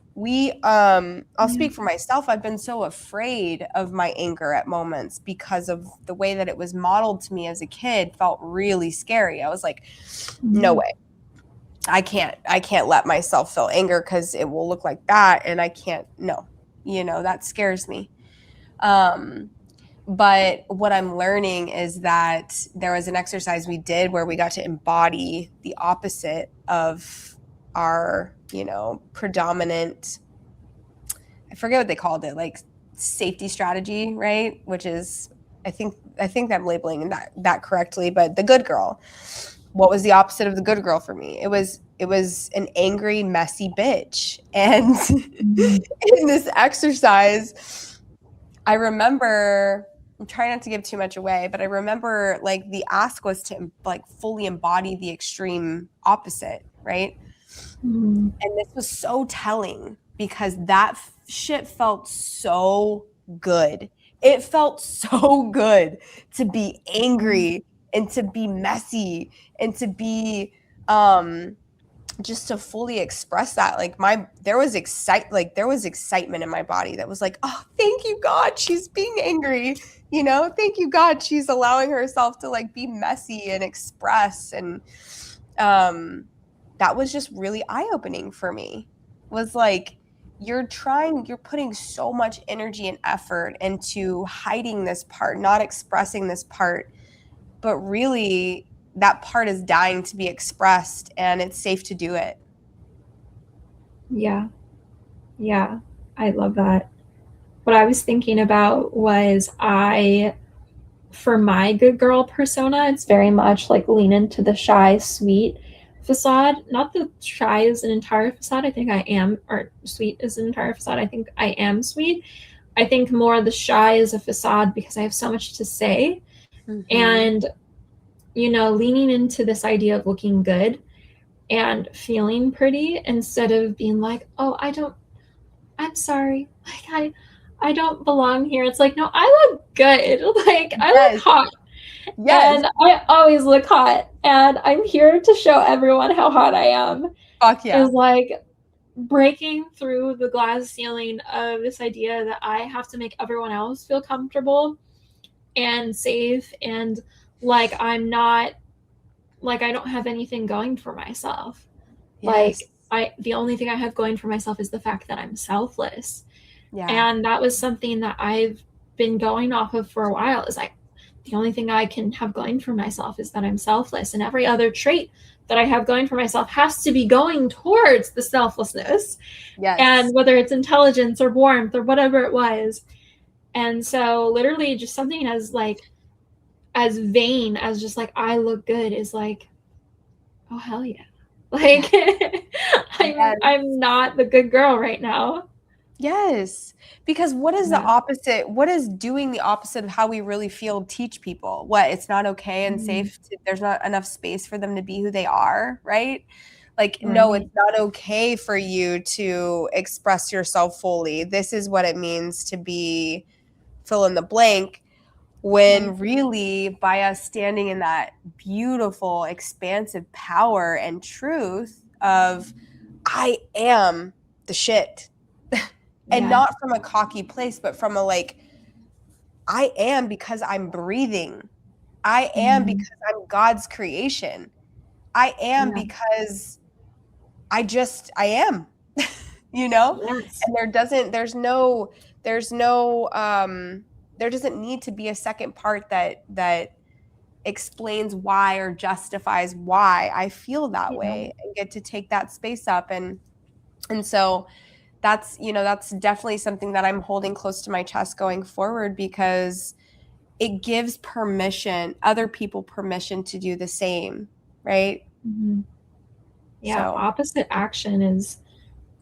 I'll speak for myself. I've been so afraid of my anger at moments because of the way that it was modeled to me as a kid. Felt really scary. I was like, no way. I can't let myself feel anger because it will look like that, and I can't. No, that scares me. But what I'm learning is that there was an exercise we did where we got to embody the opposite of our, predominant, I forget what they called it, like safety strategy, right? Which is, I think I'm labeling that correctly, but the good girl. What was the opposite of the good girl for me? It was an angry, messy bitch. And in this exercise, I remember, I'm trying not to give too much away, but I remember like the ask was to like fully embody the extreme opposite, right? And this was so telling because that shit felt so good. It felt so good to be angry and to be messy and to be just to fully express that. Like there was excitement in my body that was like, oh, thank you God she's being angry, thank you God she's allowing herself to like be messy and express. And that was just really eye-opening for me. Was like, you're putting so much energy and effort into hiding this part, not expressing this part, but really that part is dying to be expressed, and it's safe to do it. Yeah. I love that. What I was thinking about was for my good girl persona, it's very much like lean into the shy, sweet facade. Not that shy is an entire facade. I think I am, or sweet is an entire facade. I think I am sweet. I think more the shy is a facade because I have so much to say. And, leaning into this idea of looking good and feeling pretty instead of being like, oh, I'm sorry. Like, I don't belong here. It's like, no, I look good. Like, I look hot. Yes. And I always look hot. And I'm here to show everyone how hot I am. Fuck yeah. Is like breaking through the glass ceiling of this idea that I have to make everyone else feel comfortable and safe and like I'm not, like I don't have anything going for myself. Yes. Like the only thing I have going for myself is the fact that I'm selfless. Yeah. And that was something that I've been going off of for a while, is like the only thing I can have going for myself is that I'm selfless, and every other trait that I have going for myself has to be going towards the selflessness. Yes. And whether it's intelligence or warmth or whatever it was. And so literally just something as vain as just like I look good is like, oh hell yeah. Like I'm not the good girl right now. Yes. Because what is the opposite? What is doing the opposite of how we really feel teach people? What, it's not okay and safe there's not enough space for them to be who they are, right? Like, no, it's not okay for you to express yourself fully. This is what it means to be fill in the blank. When really, by us standing in that beautiful, expansive power and truth of, I am the shit. And not from a cocky place, but from a like, I am because I'm breathing. I am because I'm God's creation. I am because I am, Yes. And there doesn't need to be a second part that explains why or justifies why I feel that way, and get to take that space up. And so that's definitely something that I'm holding close to my chest going forward, because it gives other people permission to do the same, right? Yeah, so opposite action is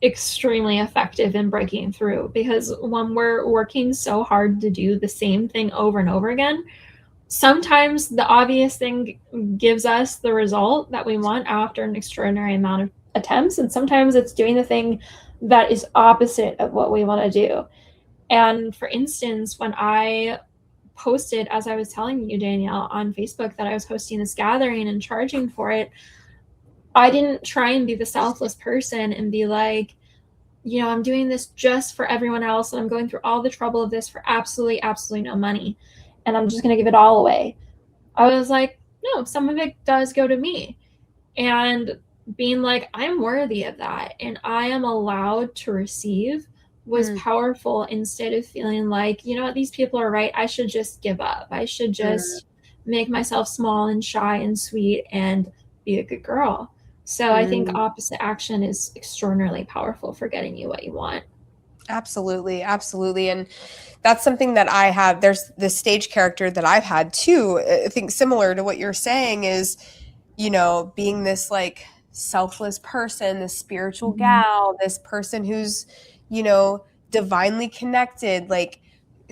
extremely effective in breaking through, because when we're working so hard to do the same thing over and over again, sometimes the obvious thing gives us the result that we want after an extraordinary amount of attempts, and sometimes it's doing the thing that is opposite of what we want to do. And for instance, when I posted, as I was telling you, Danielle, on Facebook that I was hosting this gathering and charging for it, I didn't try and be the selfless person and be like, I'm doing this just for everyone else, and I'm going through all the trouble of this for absolutely, absolutely no money, and I'm just going to give it all away. I was like, no, some of it does go to me. And being like, I'm worthy of that and I am allowed to receive was Mm, powerful, instead of feeling like, what, these people are right. I should just give up. I should mm, just make myself small and shy and sweet and be a good girl. So I think mm. opposite action is extraordinarily powerful for getting you what you want. Absolutely, absolutely. And that's something that I have. There's this stage character that I've had too. I think similar to what you're saying is, being this like selfless person, this spiritual Mhm. gal, this person who's, you know, divinely connected, like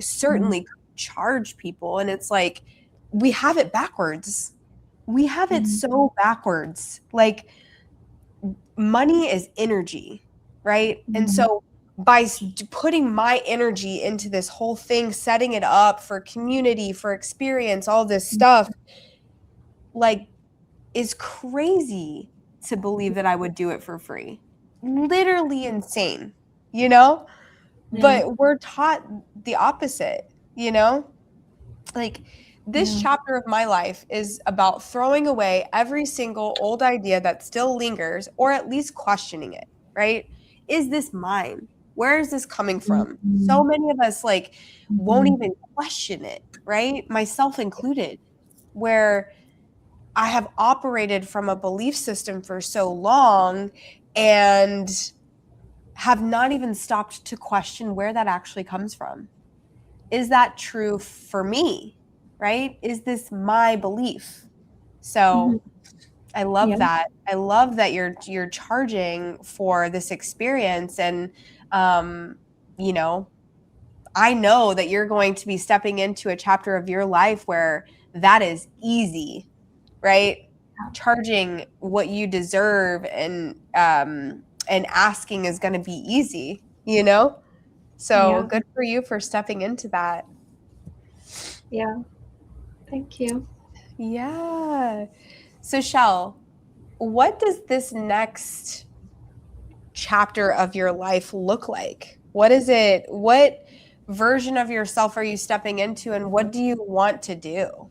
Mhm. certainly could charge people. And it's like we have it backwards. We have it Mhm. so backwards. Like money is energy, right? And Mhm. so by putting my energy into this whole thing, setting it up for community, for experience, all this stuff, like is crazy to believe that I would do it for free. Literally insane, you know? Yeah. But we're taught the opposite, you know? Like this Yeah. chapter of my life is about throwing away every single old idea that still lingers or at least questioning it, right? Is this mine? Where is this coming from? So Mhm. many of us like won't Mhm. even question it, right? Myself included, where I have operated from a belief system for so long and have not even stopped to question where that actually comes from. Is that true for me? Right? Is this my belief? Mhm. So I love Yeah. that. I love that you're charging for this experience and um, you know, I know that you're going to be stepping into a chapter of your life where that is easy, right? Charging what you deserve and asking is going to be easy, you know? So Yeah. good for you for stepping into that. Yeah. Thank you. Yeah. So Shel, what does this next chapter of your life look like? What is it? What version of yourself are you stepping into and what do you want to do?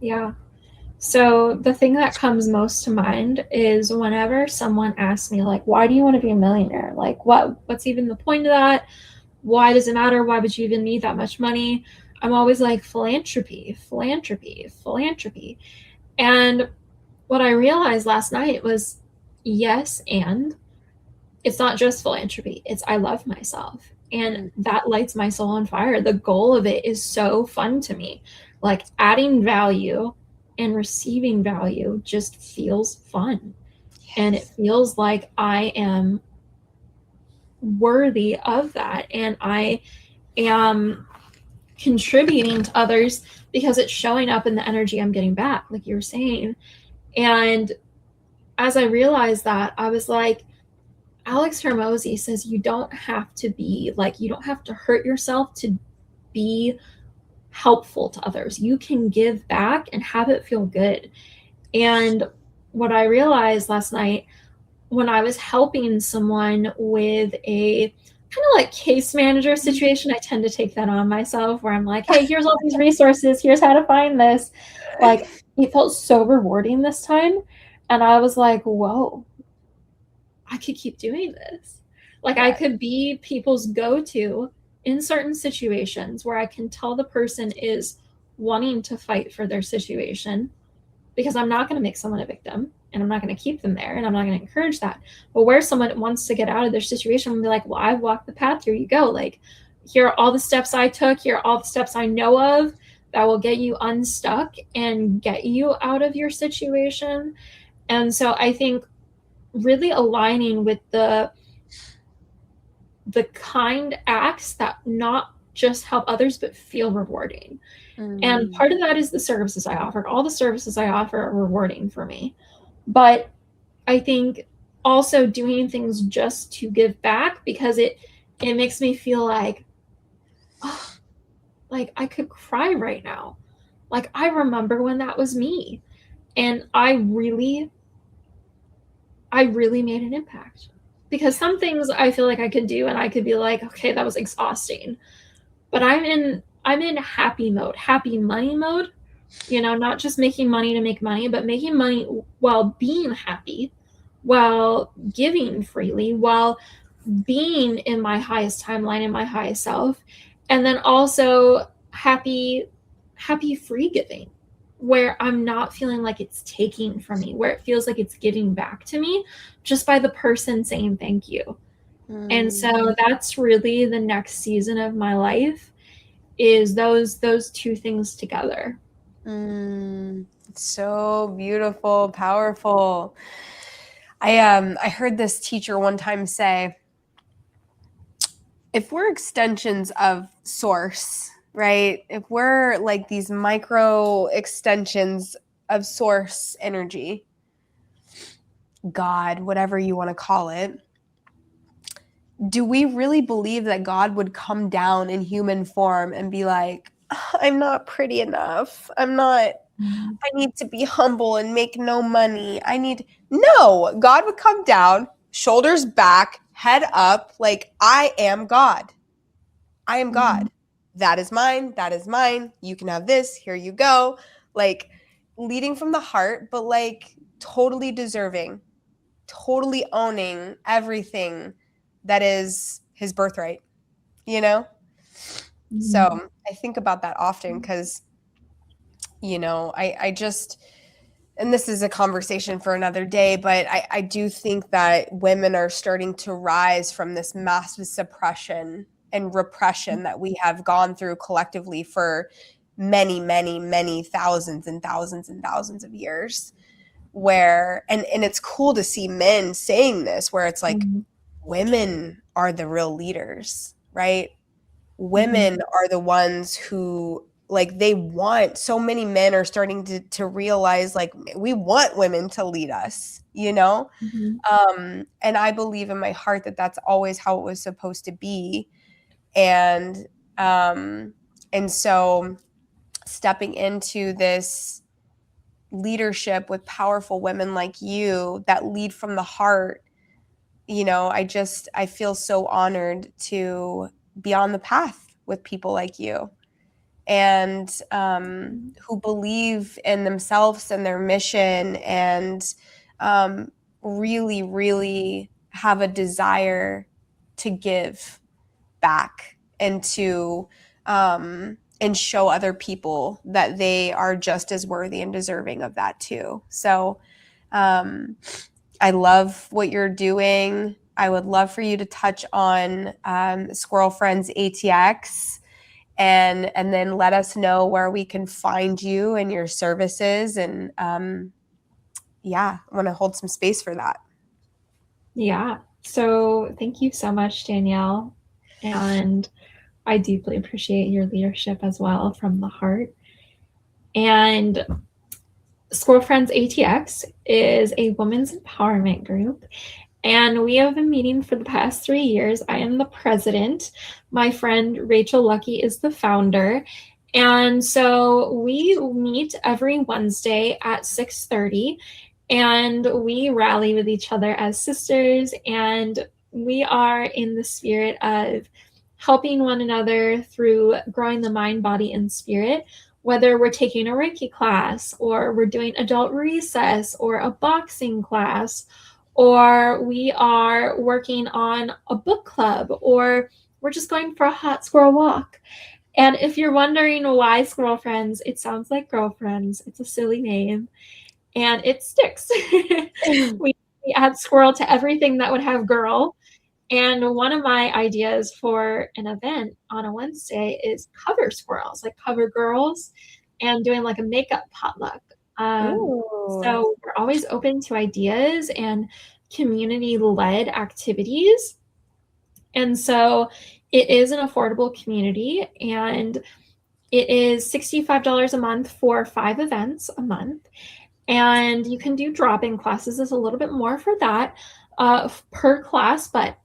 Yeah. So the thing that comes most to mind is whenever someone asks me, like, why do you want to be a millionaire? Like, what's even the point of that? Why does it matter? Why would you even need that much money? I'm always like, philanthropy, philanthropy, philanthropy. And what I realized last night was, yes, and it's not just philanthropy, it's I love myself. And Mm, that lights my soul on fire. The goal of it is so fun to me. Like adding value and receiving value just feels fun. And it yes. feels like I am worthy of that. And I am contributing to others because it's showing up in the energy I'm getting back, like you were saying. And as I realized that, I was like, Alex Hermosi says you don't have to be like, you don't have to hurt yourself to be helpful to others. You can give back and have it feel good. And what I realized last night when I was helping someone with a kind of like case manager situation, I tend to take that on myself where I'm like, hey, here's all these resources, here's how to find this. Like, it felt so rewarding this time. And I was like, whoa, I could keep doing this. Like I Yeah. could be people's go-to in certain situations where I can tell the person is wanting to fight for their situation, because I'm not going to make someone a victim and I'm not going to keep them there and I'm not going to encourage that. But where someone wants to get out of their situation and be like, well, I've walked the path, here you go. Like, here are all the steps I took, here are all the steps I know of that will get you unstuck and get you out of your situation. And so I think really aligning with the kind acts that not just help others but feel rewarding. And Mm, part of that is the services I offer. All the services I offer are rewarding for me. But I think also doing things just to give back, because it makes me feel like, oh, like I could cry right now. Like I remember when that was me, and I really made an impact. because some things I feel like I could do and I could be like, okay, that was exhausting. But I'm in happy mode, happy money mode, not just making money to make money, but making money while being happy, while giving freely, while being in my highest timeline, in my highest self, and then also happy free giving, where I'm not feeling like it's taking from me, where it feels like it's giving back to me just by the person saying thank you. And so that's really the next season of my life, is those two things together. So beautiful, powerful. I heard this teacher one time say, if we're extensions of source, right? If we're like these micro extensions of source energy, God, whatever you want to call it, do we really believe that God would come down in human form and be like, I'm not pretty enough. I need to be humble and make no money. No, God would come down, shoulders back, head up, like, I am God. I am God. That is mine. That is mine. You can have this. Here you go. Like, leading from the heart, but like totally deserving, totally owning everything that is his birthright, you know? So I think about that often because, I just, and this is a conversation for another day, but I do think that women are starting to rise from this massive suppression and repression that we have gone through collectively for many, many, many thousands and thousands and thousands of years. Where, and it's cool to see men saying this, where it's like, women are the real leaders, right? Women are the ones who, like, they want, so many men are starting to realize, like, we want women to lead us, and I believe in my heart that that's always how it was supposed to be. And so stepping into this leadership with powerful women like you that lead from the heart, I feel so honored to be on the path with people like you, and who believe in themselves and their mission, and really, really have a desire to give back and to and show other people that they are just as worthy and deserving of that too. So I love what you're doing. I would love for you to touch on Squirrel Friends ATX, and then let us know where we can find you and your services. And I want to hold some space for that. Yeah. So thank you so much, Danielle. And I deeply appreciate your leadership as well, from the heart. And Squirrel Friends ATX is a women's empowerment group, and we have been meeting for the past 3 years. I am the president. My friend Rachel Lucky is the founder. And so we meet every Wednesday at 6:30, and we rally with each other as sisters, and we are in the spirit of helping one another through growing the mind, body, and spirit, whether we're taking a Reiki class, or we're doing adult recess, or a boxing class, or we are working on a book club, or we're just going for a hot squirrel walk. And if you're wondering why Squirrel Friends, it sounds like girlfriends. It's a silly name, and it sticks. we add squirrel to everything that would have girl. And one of my ideas for an event on a Wednesday is cover squirrels, like cover girls, and doing like a makeup potluck. So we're always open to ideas and community-led activities. And so it is an affordable community, and it is $65 a month for 5 events a month. And you can do drop-in classes. It's a little bit more for that per class, but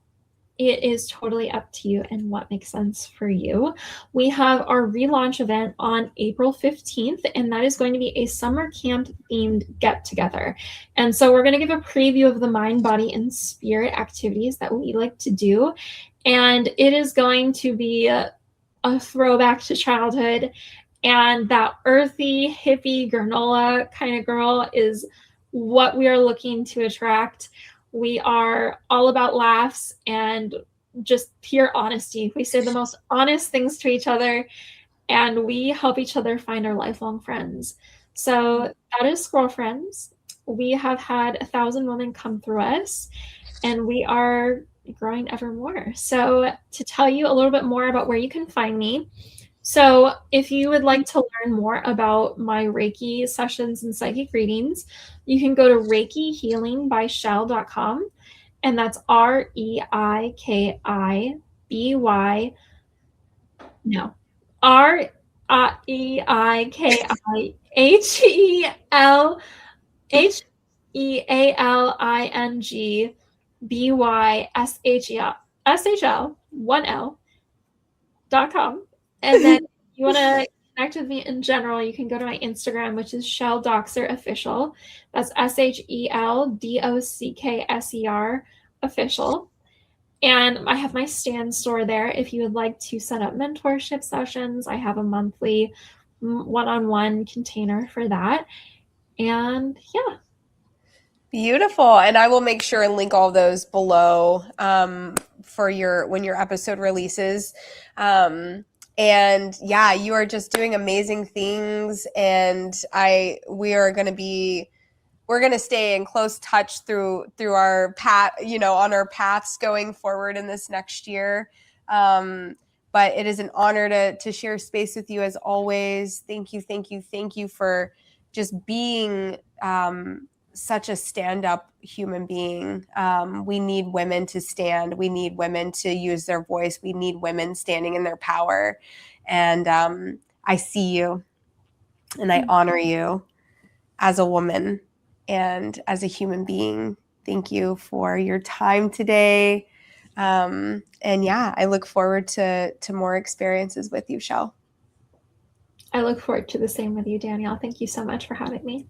it is totally up to you and what makes sense for you. We have our relaunch event on April 15th, and that is going to be a summer camp themed get together. And so we're going to give a preview of the mind, body, and spirit activities that we like to do. And it is going to be a throwback to childhood. And that earthy, hippie, granola kind of girl is what we are looking to attract. We are all about laughs and just pure honesty. We say the most honest things to each other, and we help each other find our lifelong friends. So that is Squirrel Friends. We have had 1,000 women come through us, and we are growing ever more. So to tell you a little bit more about where you can find me, so if you would like to learn more about my Reiki sessions and psychic readings, you can go to reikihealingbyshel.com, and that's REIKIBY, no, REIKIHEALINGBYSHEL, one L.com. And then if you want to connect with me in general, you can go to my Instagram, which is Shel Dockser Official. That's SHELDOCKSER Official. And I have my stand store there if you would like to set up mentorship sessions. I have a monthly one-on-one container for that. And yeah. Beautiful. And I will make sure and link all those below for when your episode releases. And yeah, you are just doing amazing things. And we're going to stay in close touch through our path, on our paths going forward in this next year. But it is an honor to share space with you as always. Thank you for just being such a stand-up human being. We need women to stand. We need women to use their voice. We need women standing in their power. And I see you and I honor you as a woman and as a human being. Thank you for your time today. And yeah, I look forward to more experiences with you, Shel. I look forward to the same with you, Danielle. Thank you so much for having me.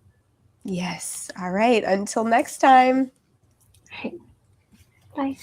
Yes. All right. Until next time. All right. Bye.